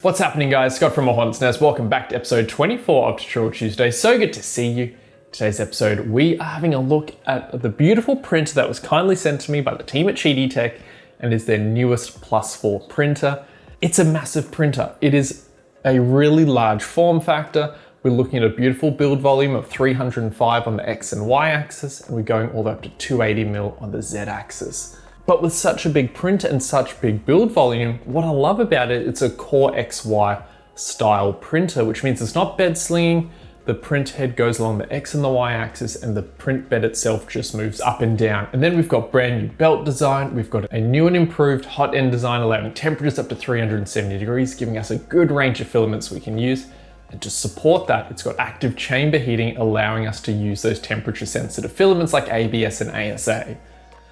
What's happening, guys? Scott from Hornet's Nest. Welcome back to episode 24 of Tutorial Tuesday. So good to see you. Today's episode, we are having a look at the beautiful printer that was kindly sent to me by the team at QIDI Tech and is their newest +4 printer. It's a massive printer. It is a really large form factor. We're looking at a beautiful build volume of 305 on the X and Y axis, and we're going all the way up to 280mm on the Z axis. But with such a big printer and such big build volume, what I love about it, it's a Core XY style printer, which means it's not bed slinging. The print head goes along the X and the Y axis and the print bed itself just moves up and down. And then we've got brand new belt design. We've got a new and improved hot end design, allowing temperatures up to 370 degrees, giving us a good range of filaments we can use. And to support that, it's got active chamber heating, allowing us to use those temperature sensitive filaments like ABS and ASA.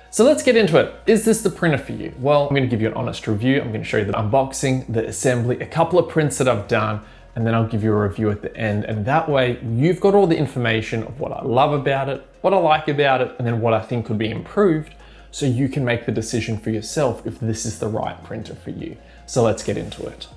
So let's get into it. Is this the printer for you? Well, I'm going to give you an honest review. I'm going to show you the unboxing, the assembly, a couple of prints that I've done, and then I'll give you a review at the end. And that way you've got all the information of what I love about it, what I like about it, and then what I think could be improved, so you can make the decision for yourself if this is the right printer for you. So let's get into it.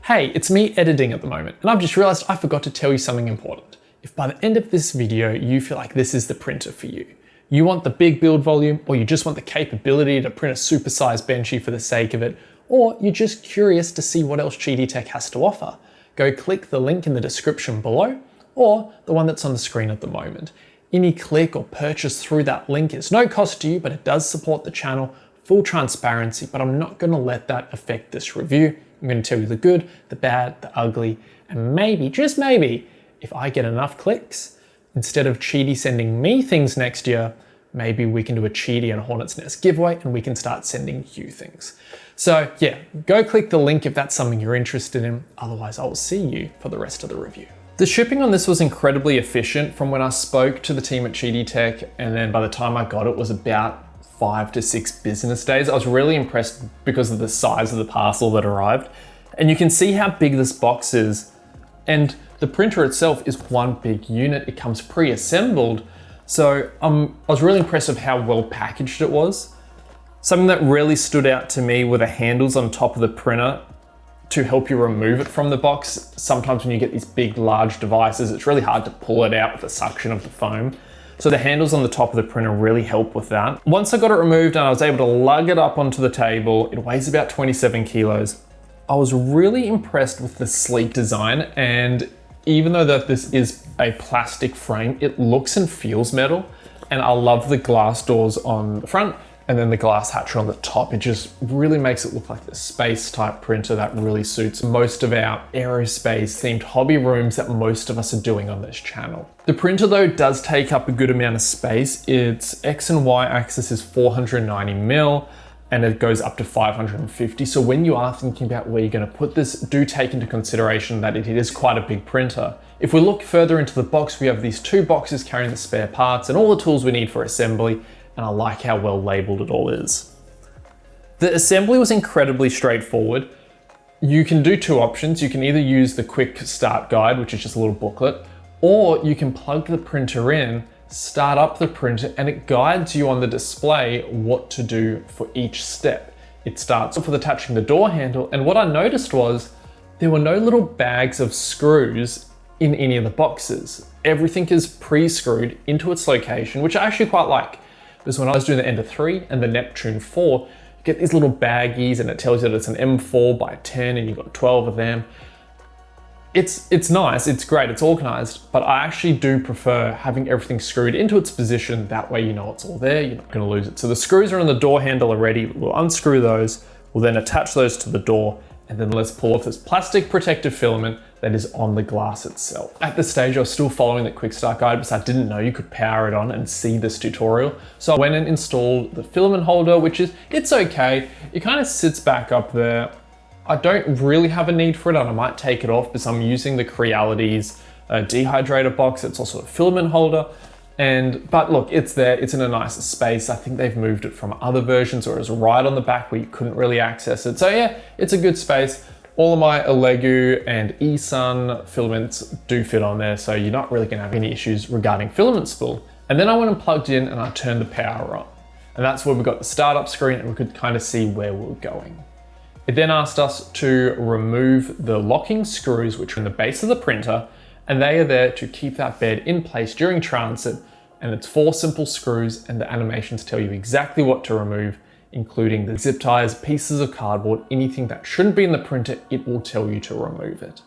Hey, it's me editing at the moment, and I've just realized I forgot to tell you something important. If by the end of this video, you feel like this is the printer for you, you want the big build volume, or you just want the capability to print a supersized benchy for the sake of it, or you're just curious to see what else QIDI Tech has to offer, go click the link in the description below, or the one that's on the screen at the moment. Any click or purchase through that link is no cost to you, but it does support the channel, full transparency, but I'm not gonna let that affect this review. I'm gonna tell you the good, the bad, the ugly, and maybe, just maybe, if I get enough clicks, instead of QIDI sending me things next year, maybe we can do a QIDI and Hornet's Nest giveaway and we can start sending you things. So yeah, go click the link if that's something you're interested in. Otherwise, I will see you for the rest of the review. The shipping on this was incredibly efficient from when I spoke to the team at QIDI Tech, and then by the time I got it was about 5 to 6 business days. I was really impressed because of the size of the parcel that arrived. And you can see how big this box is. And the printer itself is one big unit. It comes pre-assembled. So I was really impressed with how well packaged it was. Something that really stood out to me were the handles on top of the printer to help you remove it from the box. Sometimes when you get these big, large devices, it's really hard to pull it out with the suction of the foam. So the handles on the top of the printer really help with that. Once I got it removed and I was able to lug it up onto the table, it weighs about 27 kilos. I was really impressed with the sleek design, and even though that this is a plastic frame, it looks and feels metal. And I love the glass doors on the front and then the glass hatcher on the top. It just really makes it look like the space type printer that really suits most of our aerospace themed hobby rooms that most of us are doing on this channel. The printer though does take up a good amount of space. Its X and Y axis is 490mm. and it goes up to 550. So when you are thinking about where you're gonna put this, do take into consideration that it is quite a big printer. If we look further into the box, we have these 2 boxes carrying the spare parts and all the tools we need for assembly, and I like how well labeled it all is. The assembly was incredibly straightforward. You can do 2 options. You can either use the quick start guide, which is just a little booklet, or you can plug the printer in, start up the printer, and it guides you on the display what to do for each step. It starts off with attaching the door handle, and what I noticed was there were no little bags of screws in any of the boxes. Everything is pre-screwed into its location, which I actually quite like, because when I was doing the Ender 3 and the Neptune 4, you get these little baggies and it tells you that it's an M4 by 10 and you've got 12 of them. It's nice, it's great, it's organized, but I actually do prefer having everything screwed into its position. That way you know it's all there, you're not gonna lose it. So the screws are on the door handle already. We'll unscrew those, we'll then attach those to the door, and then let's pull off this plastic protective filament that is on the glass itself. At this stage, I was still following the quick start guide because I didn't know you could power it on and see this tutorial. So I went and installed the filament holder, which is, it's okay. It kind of sits back up there. I don't really have a need for it, and I might take it off because I'm using the Creality's dehydrator box. It's also a filament holder. But look, it's there, it's in a nicer space. I think they've moved it from other versions, or it was right on the back where you couldn't really access it. So yeah, it's a good space. All of my Alegu and eSun filaments do fit on there, so you're not really gonna have any issues regarding filament spool. And then I went and plugged in and I turned the power on. And that's where we got the startup screen and we could kind of see where we were going. It then asked us to remove the locking screws, which are in the base of the printer, and they are there to keep that bed in place during transit. And it's 4 simple screws, and the animations tell you exactly what to remove, including the zip ties, pieces of cardboard, anything that shouldn't be in the printer, it will tell you to remove it.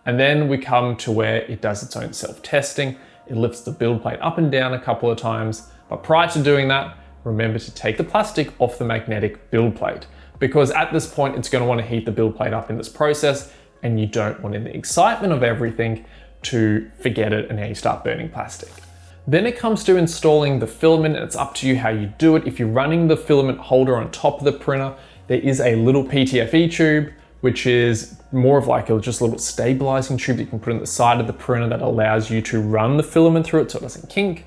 And then we come to where it does its own self-testing. It lifts the build plate up and down a couple of times, but prior to doing that, remember to take the plastic off the magnetic build plate, because at this point, it's gonna wanna heat the build plate up in this process, and you don't want, in the excitement of everything, to forget it and now you start burning plastic. Then it comes to installing the filament, and it's up to you how you do it. If you're running the filament holder on top of the printer, there is a little PTFE tube, which is more of like just a little stabilizing tube that you can put on the side of the printer that allows you to run the filament through it so it doesn't kink.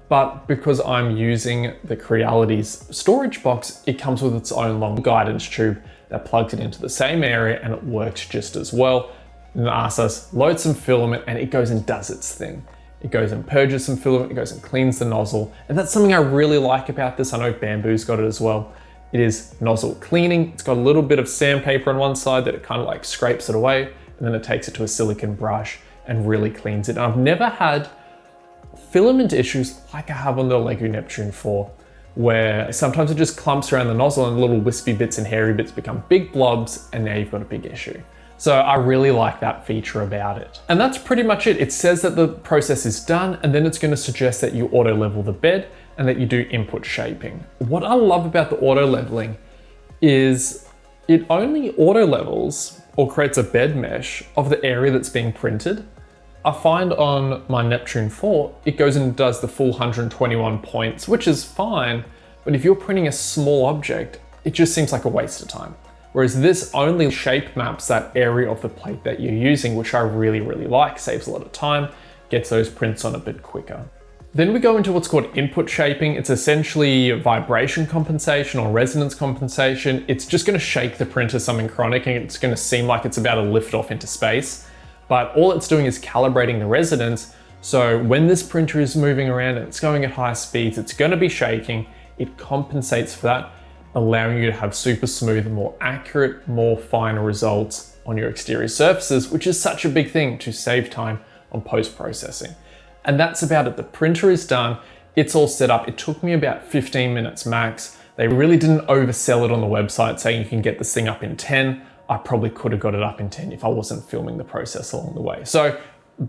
But because I'm using the QIDI's storage box, it comes with its own long guidance tube that plugs it into the same area, and it works just as well. And it asks us, load some filament, and it goes and does its thing. It goes and purges some filament, it goes and cleans the nozzle. And that's something I really like about this. I know Bambu's got it as well. It is nozzle cleaning. It's got a little bit of sandpaper on one side that it kind of like scrapes it away, and then it takes it to a silicone brush and really cleans it. And I've never had filament issues like I have on the Lego Neptune 4, where sometimes it just clumps around the nozzle and little wispy bits and hairy bits become big blobs, and now you've got a big issue. So I really like that feature about it. And that's pretty much it. It says that the process is done, and then it's going to suggest that you auto level the bed and that you do input shaping. What I love about the auto leveling is it only auto levels or creates a bed mesh of the area that's being printed. I find on my Neptune 4, it goes and does the full 121 points, which is fine. But if you're printing a small object, it just seems like a waste of time. Whereas this only shape maps that area of the plate that you're using, which I really, really like, saves a lot of time, gets those prints on a bit quicker. Then we go into what's called input shaping. It's essentially vibration compensation or resonance compensation. It's just gonna shake the printer something chronic, and it's gonna seem like it's about to lift off into space. But all it's doing is calibrating the resonance. So when this printer is moving around and it's going at high speeds, it's gonna be shaking. It compensates for that, allowing you to have super smooth and more accurate, more fine results on your exterior surfaces, which is such a big thing to save time on post-processing. And that's about it. The printer is done. It's all set up. It took me about 15 minutes max. They really didn't oversell it on the website saying you can get this thing up in 10. I probably could have got it up in 10 if I wasn't filming the process along the way. So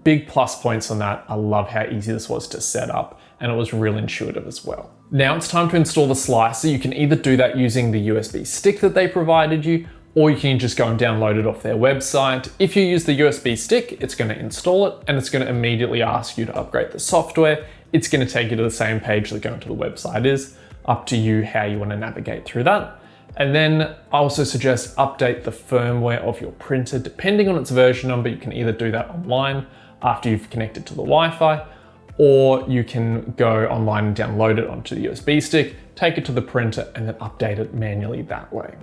big plus points on that. I love how easy this was to set up, and it was real intuitive as well. Now it's time to install the slicer. You can either do that using the USB stick that they provided you, or you can just go and download it off their website. If you use the USB stick, it's going to install it, and it's going to immediately ask you to upgrade the software. It's going to take you to the same page that going to the website is. Up to you how you want to navigate through that. And then I also suggest update the firmware of your printer. Depending on its version number, you can either do that online after you've connected to the Wi-Fi, or you can go online and download it onto the USB stick, take it to the printer, and then update it manually that way.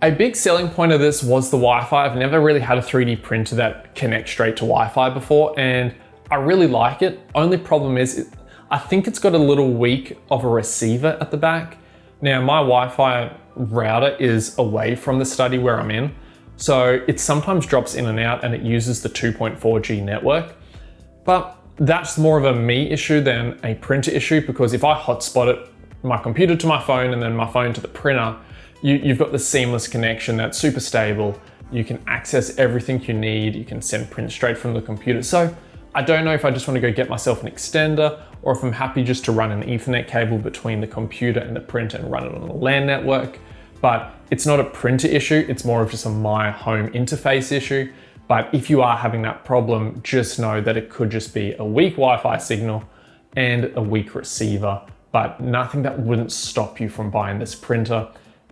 A big selling point of this was the Wi-Fi. I've never really had a 3D printer that connects straight to Wi-Fi before, and I really like it. Only problem is, I think it's got a little weak of a receiver at the back. Now, my Wi-Fi router is away from the study where I'm in, so it sometimes drops in and out, and it uses the 2.4G network. But that's more of a me issue than a printer issue, because if I hotspot it, my computer to my phone and then my phone to the printer, you've got the seamless connection that's super stable. You can access everything you need. You can send prints straight from the computer. So I don't know if I just want to go get myself an extender, or if I'm happy just to run an Ethernet cable between the computer and the printer and run it on the LAN network. But it's not a printer issue. It's more of just a my home interface issue. But if you are having that problem, just know that it could just be a weak Wi-Fi signal and a weak receiver, but nothing that wouldn't stop you from buying this printer.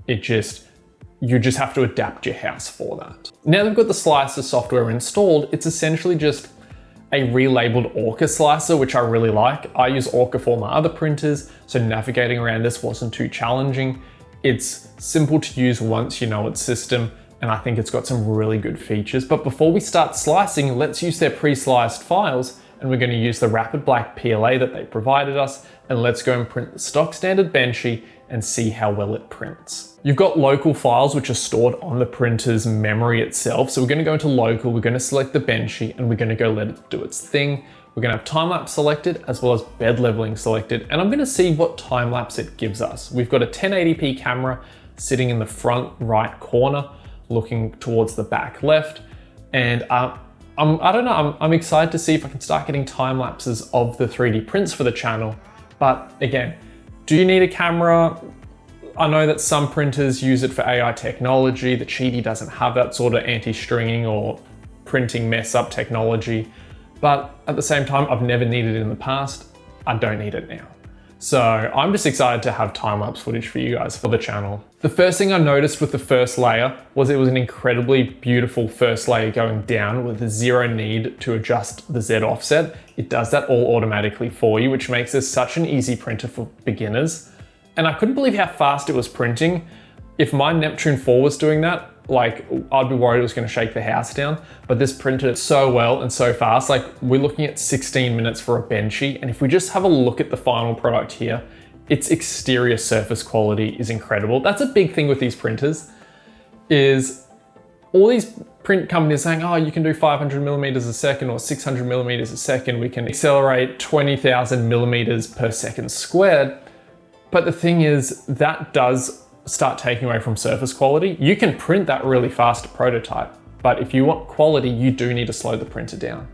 You just have to adapt your house for that. Now that we've got the slicer software installed, it's essentially just a relabeled Orca slicer, which I really like. I use Orca for my other printers, so navigating around this wasn't too challenging. It's simple to use once you know its system, and I think it's got some really good features. But before we start slicing, let's use their pre-sliced files and we're going to use the rapid black PLA that they provided us, and let's go and print the stock standard Benchy and see how well it prints. You've got local files which are stored on the printer's memory itself. So we're going to go into local, we're going to select the Benchy, and we're going to go let it do its thing. We're going to have time-lapse selected as well as bed leveling selected, and I'm going to see what time-lapse it gives us. We've got a 1080p camera sitting in the front right corner, looking towards the back left, and I'm excited to see if I can start getting time lapses of the 3D prints for the channel. But again, do you need a camera? I know that some printers use it for AI technology. The QIDI doesn't have that sort of anti-stringing or printing mess up technology. But at the same time, I've never needed it in the past. I don't need it now. So I'm just excited to have time-lapse footage for you guys for the channel. The first thing I noticed with the first layer was it was an incredibly beautiful first layer going down with zero need to adjust the Z offset. It does that all automatically for you, which makes this such an easy printer for beginners. And I couldn't believe how fast it was printing. If my Neptune 4 was doing that, like, I'd be worried it was going to shake the house down, but this printed it so well and so fast. Like, we're looking at 16 minutes for a Benchy, and if we just have a look at the final product here, its exterior surface quality is incredible. That's a big thing with these printers, is all these print companies saying, oh, you can do 500 millimeters a second or 600 millimeters a second. We can accelerate 20,000 millimeters per second squared. But the thing is, that does start taking away from surface quality. You can print that really fast to prototype, but if you want quality, you do need to slow the printer down.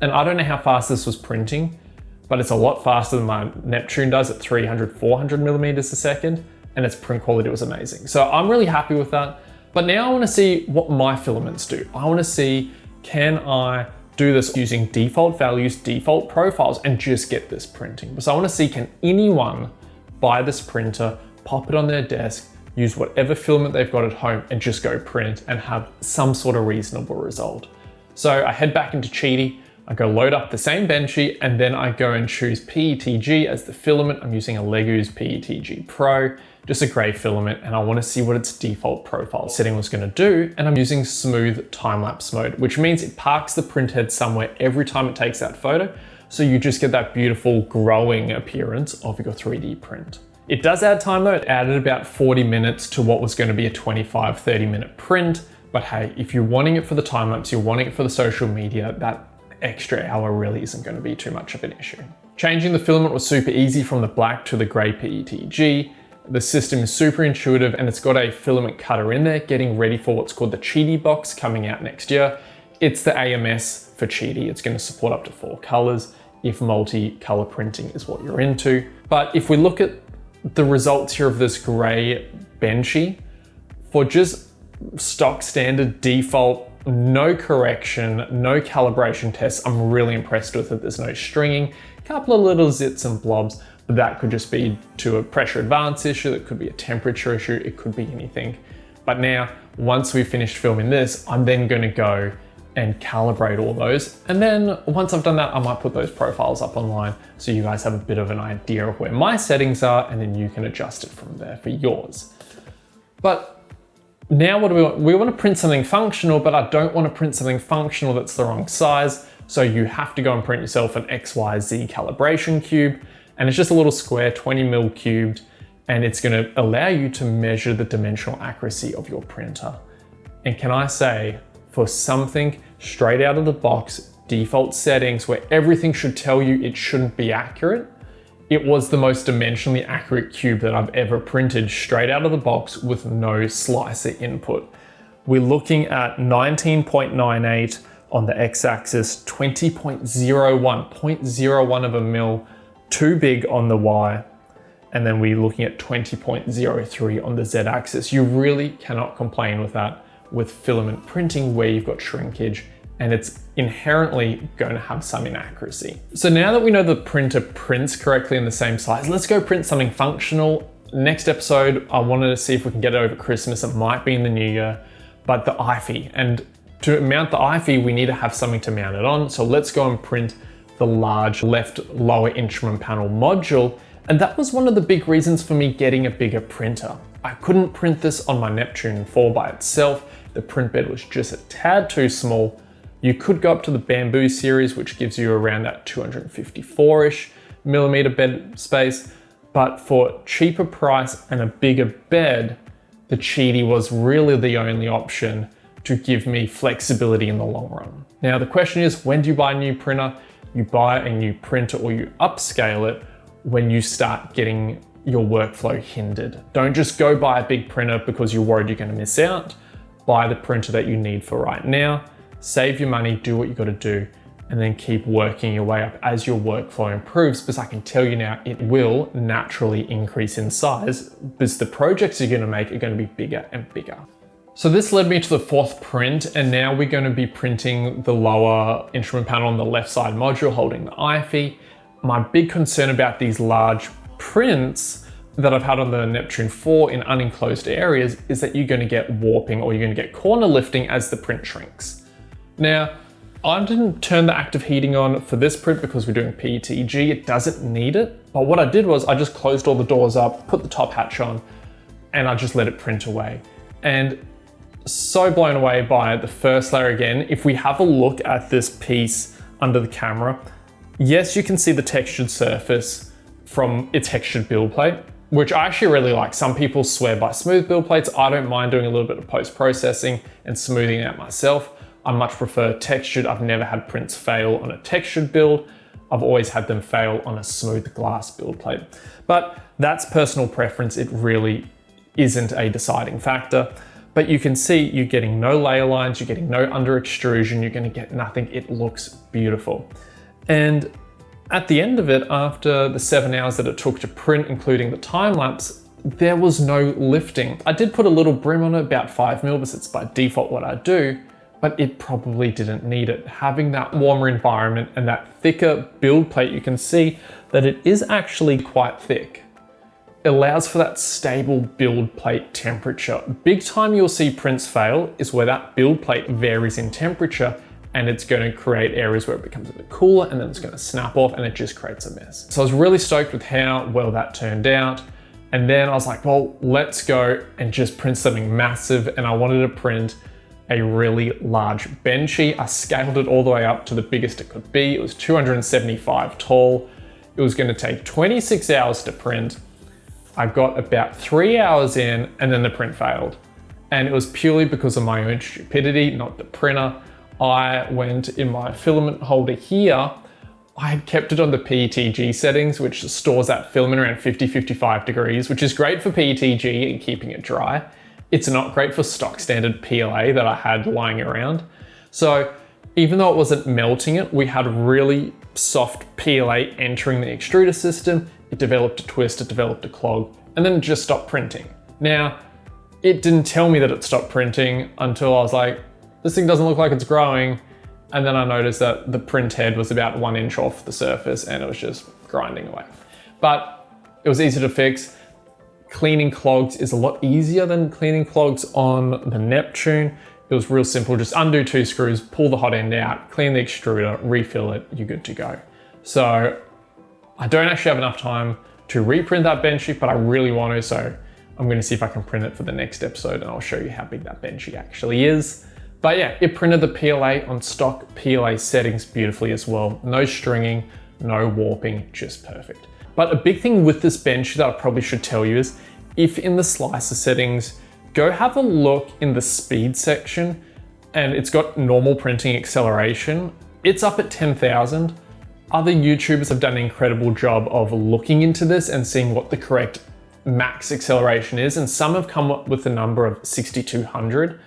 And I don't know how fast this was printing, but it's a lot faster than my Neptune does at 300, 400 millimeters a second, and its print quality was amazing. So I'm really happy with that. But now I want to see what my filaments do. I want to see, can I do this using default values, default profiles, and just get this printing? So I want to see, can anyone buy this printer, pop it on their desk, use whatever filament they've got at home and just go print and have some sort of reasonable result. So I head back into QIDI, I go load up the same Benchy, and then I go and choose PETG as the filament. I'm using a Legoo's PETG Pro, just a gray filament, and I want to see what its default profile setting was going to do. And I'm using smooth time-lapse mode, which means it parks the print head somewhere every time it takes that photo. So you just get that beautiful growing appearance of your 3D print. It does add time though. It added about 40 minutes to what was going to be a 25, 30 minute print. But hey, if you're wanting it for the time lapse, you're wanting it for the social media, that extra hour really isn't going to be too much of an issue. Changing the filament was super easy from the black to the gray PETG. The system is super intuitive, and it's got a filament cutter in there getting ready for what's called the QIDI box coming out next year. It's the AMS for QIDI. It's going to support up to 4 colors if multi-color printing is what you're into. But if we look at the results here of this gray Benchy, for just stock standard default, no correction, no calibration tests, I'm really impressed with it. There's no stringing, a couple of little zits and blobs, but that could just be to a pressure advance issue, it could be a temperature issue, it could be anything. But now, once we've finished filming this, I'm then going to go and calibrate all those. And then once I've done that, I might put those profiles up online so you guys have a bit of an idea of where my settings are, and then you can adjust it from there for yours. But now what do we want? We want to print something functional, but I don't want to print something functional that's the wrong size. So you have to go and print yourself an XYZ calibration cube. And it's just a little square, 20 mil cubed, and it's going to allow you to measure the dimensional accuracy of your printer. And can I say, for something straight out of the box, default settings where everything should tell you it shouldn't be accurate, it was the most dimensionally accurate cube that I've ever printed straight out of the box with no slicer input. We're looking at 19.98 on the x-axis, 20.01, 0.01 of a mil, too big on the y, and then we're looking at 20.03 on the z-axis. You really cannot complain with that with filament printing where you've got shrinkage, and it's inherently going to have some inaccuracy. So now that we know the printer prints correctly in the same size, let's go print something functional. Next episode, I wanted to see if we can get it over Christmas. It might be in the new year, but the IFE, and to mount the IFE, we need to have something to mount it on. So let's go and print the large left lower instrument panel module. And that was one of the big reasons for me getting a bigger printer. I couldn't print this on my Neptune 4 by itself. The print bed was just a tad too small. You could go up to the Bambu series, which gives you around that 254-ish millimeter bed space. But for cheaper price and a bigger bed, the QIDI was really the only option to give me flexibility in the long run. Now the question is, when do you buy a new printer? You buy a new printer or you upscale it when you start getting your workflow hindered. Don't just go buy a big printer because you're worried you're going to miss out. Buy the printer that you need for right now, save your money, do what you got to do, and then keep working your way up as your workflow improves, because I can tell you now, it will naturally increase in size because the projects you're going to make are going to be bigger and bigger. So this led me to the fourth print, and now we're going to be printing the lower instrument panel on the left side module holding the IFE. My big concern about these large prints that I've had on the Neptune 4 in unenclosed areas is that you're going to get warping or you're going to get corner lifting as the print shrinks. Now, I didn't turn the active heating on for this print because we're doing PETG, it doesn't need it. But what I did was I just closed all the doors up, put the top hatch on, and I just let it print away. And so blown away by the first layer again. If we have a look at this piece under the camera, yes, you can see the textured surface from its textured build plate, which I actually really like. Some people swear by smooth build plates. I don't mind doing a little bit of post-processing and smoothing out myself. I much prefer textured. I've never had prints fail on a textured build. I've always had them fail on a smooth glass build plate. But that's personal preference. It really isn't a deciding factor. But you can see you're getting no layer lines, you're getting no under extrusion, you're gonna get nothing. It looks beautiful. And at the end of it, after the 7 hours that it took to print, including the time lapse, there was no lifting. I did put a little brim on it, about 5 mil, because it's by default what I do, but it probably didn't need it. Having that warmer environment and that thicker build plate, you can see that it is actually quite thick. It allows for that stable build plate temperature. Big time you'll see prints fail is where that build plate varies in temperature, and it's going to create areas where it becomes a bit cooler and then it's going to snap off and it just creates a mess. So I was really stoked with how well that turned out. And then I was like, well, let's go and just print something massive. And I wanted to print a really large benchy. I scaled it all the way up to the biggest it could be. It was 275 tall. It was going to take 26 hours to print. I got about 3 hours in and then the print failed. And it was purely because of my own stupidity, not the printer. I went in my filament holder here. I had kept it on the PETG settings, which stores that filament around 50-55 degrees, which is great for PETG and keeping it dry. It's not great for stock standard PLA that I had lying around. So even though it wasn't melting it, we had really soft PLA entering the extruder system. It developed a twist, it developed a clog, and then it just stopped printing. Now, it didn't tell me that it stopped printing until I was like, this thing doesn't look like it's growing. And then I noticed that the print head was about 1 inch off the surface and it was just grinding away. But it was easy to fix. Cleaning clogs is a lot easier than cleaning clogs on the Neptune. It was real simple, just undo 2 screws, pull the hot end out, clean the extruder, refill it, you're good to go. So I don't actually have enough time to reprint that benchy, but I really want to, so I'm gonna see if I can print it for the next episode and I'll show you how big that benchy actually is. But yeah, it printed the PLA on stock PLA settings beautifully as well. No stringing, no warping, just perfect. But a big thing with this bench that I probably should tell you is, if in the slicer settings, go have a look in the speed section and it's got normal printing acceleration. It's up at 10,000. Other YouTubers have done an incredible job of looking into this and seeing what the correct max acceleration is. And some have come up with the number of 6,200.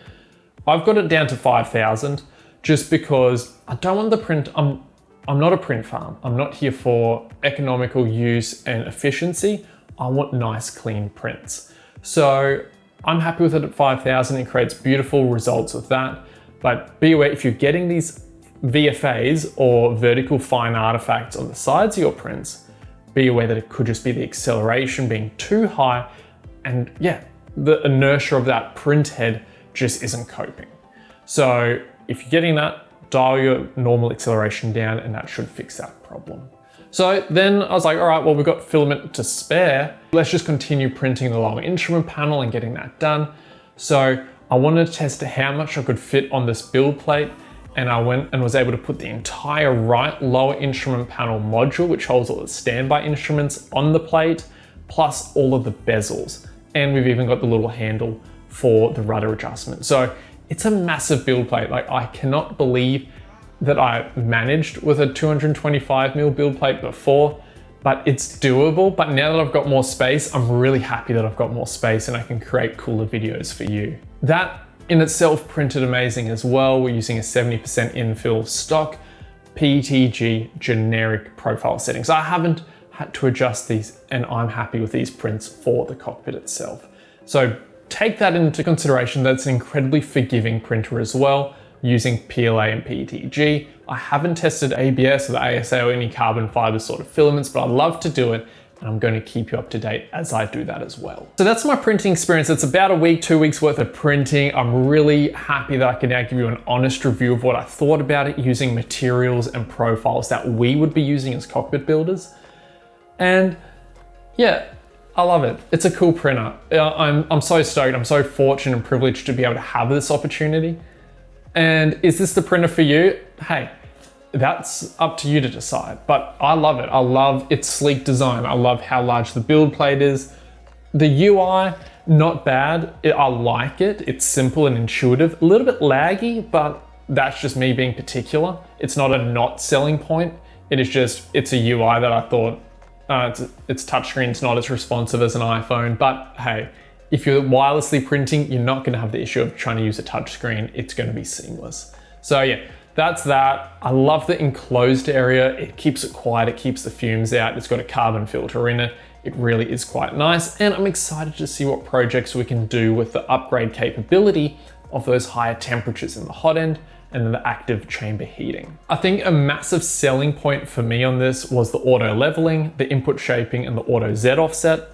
I've got it down to 5,000 just because I don't want the print. I'm not a print farm. I'm not here for economical use and efficiency. I want nice, clean prints. So I'm happy with it at 5,000. It creates beautiful results with that. But be aware, if you're getting these VFAs or vertical fine artifacts on the sides of your prints, be aware that it could just be the acceleration being too high. And yeah, the inertia of that print head just isn't coping. So if you're getting that, dial your normal acceleration down and that should fix that problem. So then I was like, all right, well, we've got filament to spare. Let's just continue printing the lower instrument panel and getting that done. So I wanted to test how much I could fit on this build plate. and I went and was able to put the entire right lower instrument panel module, which holds all the standby instruments, on the plate, plus all of the bezels. And we've even got the little handle for the rudder adjustment. So it's a massive build plate. Like, I cannot believe that I managed with a 225mm build plate before, but it's doable. But now that I've got more space, I'm really happy that I've got more space and I can create cooler videos for you. That in itself printed amazing as well. We're using a 70% infill stock PETG generic profile settings. I haven't had to adjust these, and I'm happy with these prints for the cockpit itself. So take that into consideration. That's an incredibly forgiving printer as well, using PLA and PETG. I haven't tested ABS or the ASA or any carbon fiber sort of filaments, but I'd love to do it, and I'm going to keep you up to date as I do that as well. So that's my printing experience. It's about a week, 2 weeks worth of printing. I'm really happy that I can now give you an honest review of what I thought about it using materials and profiles that we would be using as cockpit builders. And yeah, I love it. It's a cool printer. I'm so stoked. I'm so fortunate and privileged to be able to have this opportunity. And is this the printer for you? Hey, that's up to you to decide, but I love it. I love its sleek design. I love how large the build plate is. The UI, not bad. I like it. It's simple and intuitive, a little bit laggy, but that's just me being particular. It's not a not selling point. It is just, it's a UI that I thought, its touchscreen's not as responsive as an iPhone, but hey, if you're wirelessly printing, you're not gonna have the issue of trying to use a touchscreen. It's gonna be seamless. So yeah, that's that. I love the enclosed area. It keeps it quiet, it keeps the fumes out. It's got a carbon filter in it. It really is quite nice. And I'm excited to see what projects we can do with the upgrade capability of those higher temperatures in the hot end and then the active chamber heating. I think a massive selling point for me on this was the auto leveling, the input shaping, and the auto Z offset.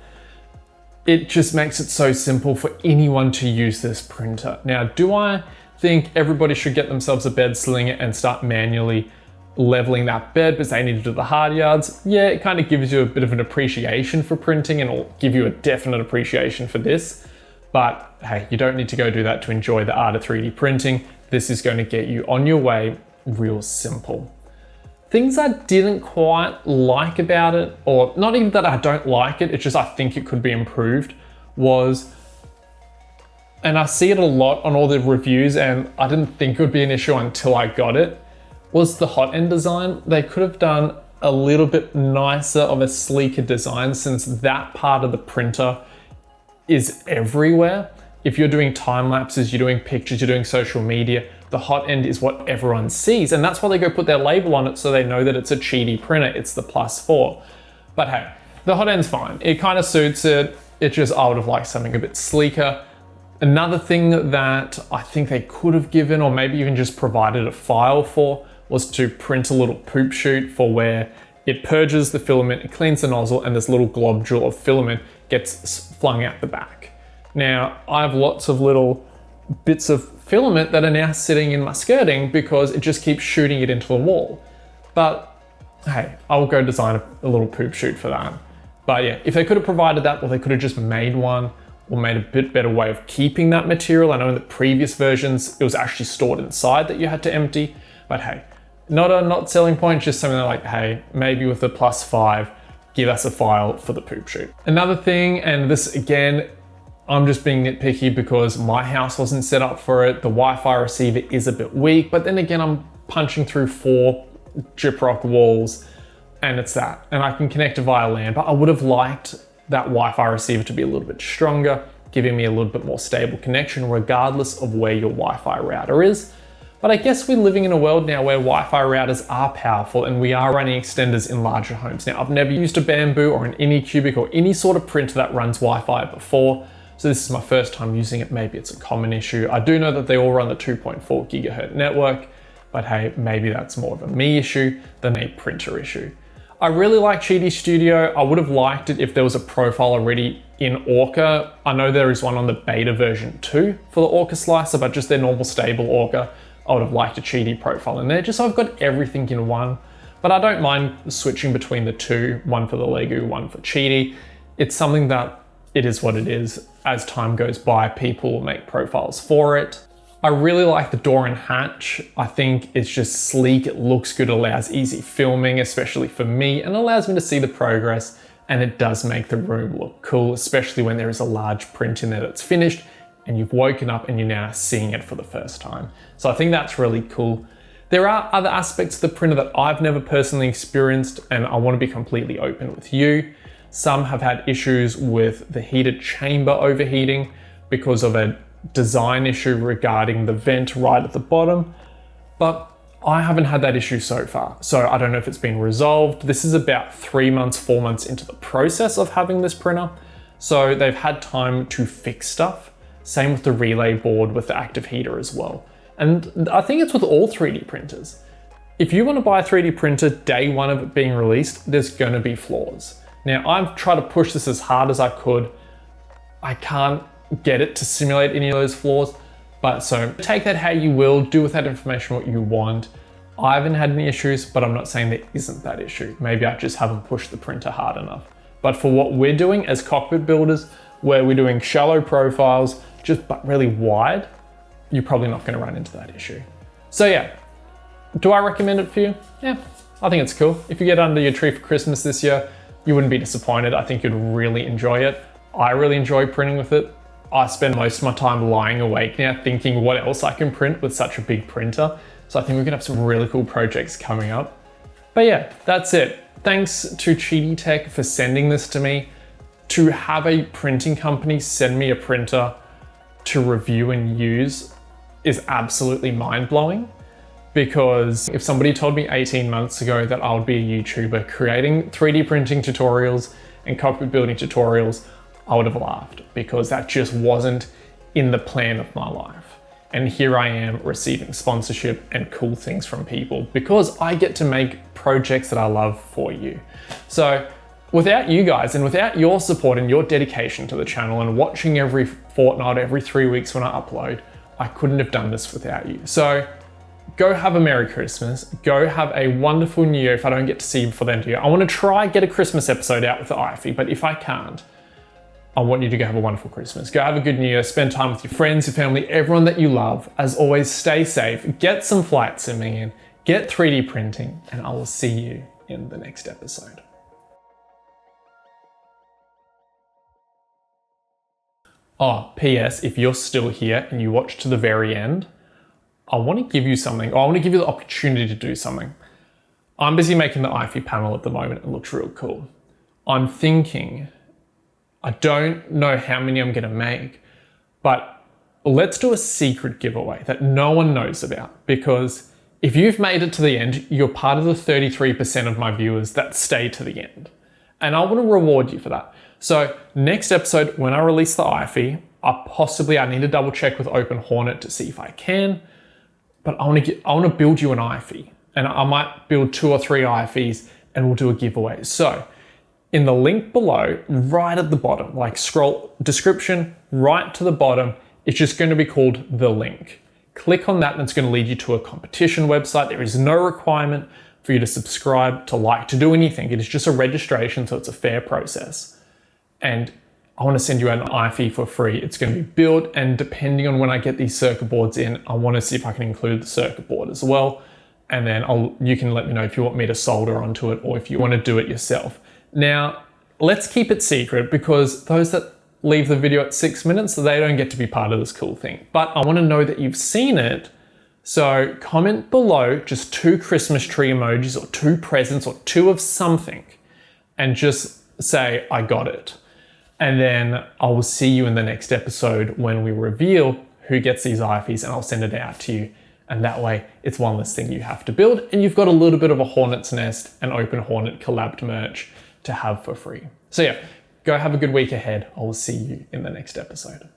It just makes it so simple for anyone to use this printer. Now, do I think everybody should get themselves a bed slinger and start manually leveling that bed because they need to do the hard yards? Yeah, it kind of gives you a bit of an appreciation for printing, and it'll give you a definite appreciation for this. But hey, you don't need to go do that to enjoy the art of 3D printing. This is going to get you on your way real simple. Things I didn't quite like about it, or not even that I don't like it, it's just I think it could be improved, was, and I see it a lot on all the reviews and I didn't think it would be an issue until I got it, was the hot end design. They could have done a little bit nicer of a sleeker design, since that part of the printer is everywhere. If you're doing time lapses, you're doing pictures, you're doing social media, the hot end is what everyone sees. And that's why they go put their label on it, so they know that it's a QIDI printer, it's the +4. But hey, the hot end's fine. It kind of suits it. It's just, I would have liked something a bit sleeker. Another thing that I think they could have given, or maybe even just provided a file for, was to print a little poop chute for where it purges the filament, it cleans the nozzle, and this little globule of filament gets flung out the back. Now, I have lots of little bits of filament that are now sitting in my skirting because it just keeps shooting it into the wall. But hey, I will go design a little poop chute for that. But yeah, if they could have provided that, or they could have just made one, or made a bit better way of keeping that material. I know in the previous versions, it was actually stored inside that you had to empty, but hey, not a not selling point, just something like, hey, maybe with the +5, give us a file for the poop chute. Another thing, and this again, I'm just being nitpicky because my house wasn't set up for it. The Wi-Fi receiver is a bit weak, but then again, I'm punching through 4 gyprock walls and it's that. And I can connect it via LAN, but I would have liked that Wi-Fi receiver to be a little bit stronger, giving me a little bit more stable connection regardless of where your Wi-Fi router is. But I guess we're living in a world now where Wi-Fi routers are powerful and we are running extenders in larger homes. Now, I've never used a Bambu or an Anycubic or any sort of printer that runs Wi-Fi before. So this is my first time using it. Maybe it's a common issue. I do know that they all run the 2.4 gigahertz network, but hey, maybe that's more of a me issue than a printer issue. I really like QIDI Studio. I would have liked it if there was a profile already in Orca. I know there is one on the beta version 2 for the Orca slicer, but just their normal stable Orca, I would have liked a QIDI profile in there, just so I've got everything in one. But I don't mind switching between the two, one for the Lego, one for QIDI. It's something that it is what it is. As time goes by, people will make profiles for it. I really like the door and hatch. I think it's just sleek, it looks good, it allows easy filming, especially for me, and allows me to see the progress, and it does make the room look cool, especially when there is a large print in there that's finished and you've woken up and you're now seeing it for the first time. So I think that's really cool. There are other aspects of the printer that I've never personally experienced, and I want to be completely open with you. Some have had issues with the heated chamber overheating because of a design issue regarding the vent right at the bottom, but I haven't had that issue so far. So I don't know if it's been resolved. This is about 3 months, 4 months into the process of having this printer. So they've had time to fix stuff. Same with the relay board with the active heater as well. And I think it's with all 3D printers. If you want to buy a 3D printer day one of it being released, there's going to be flaws. Now I've tried to push this as hard as I could. I can't get it to simulate any of those flaws, but so take that how you will, do with that information what you want. I haven't had any issues, but I'm not saying there isn't that issue. Maybe I just haven't pushed the printer hard enough. But for what we're doing as cockpit builders, where we're doing shallow profiles, but really wide, you're probably not going to run into that issue. So yeah, do I recommend it for you? Yeah, I think it's cool. If you get under your tree for Christmas this year, you wouldn't be disappointed. I think you'd really enjoy it. I really enjoy printing with it. I spend most of my time lying awake now thinking what else I can print with such a big printer. So I think we're gonna have some really cool projects coming up. But yeah, that's it. Thanks to QIDI Tech for sending this to me. To have a printing company send me a printer to review and use is absolutely mind-blowing, because if somebody told me 18 months ago that I would be a YouTuber creating 3D printing tutorials and cockpit building tutorials, I would have laughed, because that just wasn't in the plan of my life. And here I am receiving sponsorship and cool things from people because I get to make projects that I love for you. So without you guys and without your support and your dedication to the channel and watching every fortnight, every 3 weeks when I upload, I couldn't have done this without you. So go have a Merry Christmas. Go have a wonderful New Year if I don't get to see you before the end of the year. I want to try get a Christmas episode out with the IFE, but if I can't, I want you to go have a wonderful Christmas. Go have a good New Year, spend time with your friends, your family, everyone that you love. As always, stay safe, get some flight simming in, get 3D printing, and I will see you in the next episode. Oh, PS, if you're still here and you watch to the very end, I want to give you something, or I want to give you the opportunity to do something. I'm busy making the IFE panel at the moment. It looks real cool. I'm thinking, I don't know how many I'm gonna make, but let's do a secret giveaway that no one knows about, because if you've made it to the end, you're part of the 33% of my viewers that stay to the end. And I wanna reward you for that. So next episode, when I release the IFE, I need to double check with Open Hornet to see if I can, but I wanna build you an IFE, and I might build 2 or 3 IFEs and we'll do a giveaway. So in the link below, right at the bottom, like scroll description, right to the bottom, it's just going to be called The Link. Click on that and it's going to lead you to a competition website. There is no requirement for you to subscribe, to like, to do anything. It is just a registration, so it's a fair process. And I want to send you an IFE for free. It's going to be built, and depending on when I get these circuit boards in, I want to see if I can include the circuit board as well. And then you can let me know if you want me to solder onto it or if you want to do it yourself. Now, let's keep it secret, because those that leave the video at 6 minutes, they don't get to be part of this cool thing. But I want to know that you've seen it. So comment below just 2 Christmas tree emojis or 2 presents or 2 of something, and just say, I got it. And then I will see you in the next episode when we reveal who gets these IFEs, and I'll send it out to you. And that way it's one less thing you have to build, and you've got a little bit of a Hornet's Nest and Open Hornet collabed merch to have for free. So yeah, go have a good week ahead. I will see you in the next episode.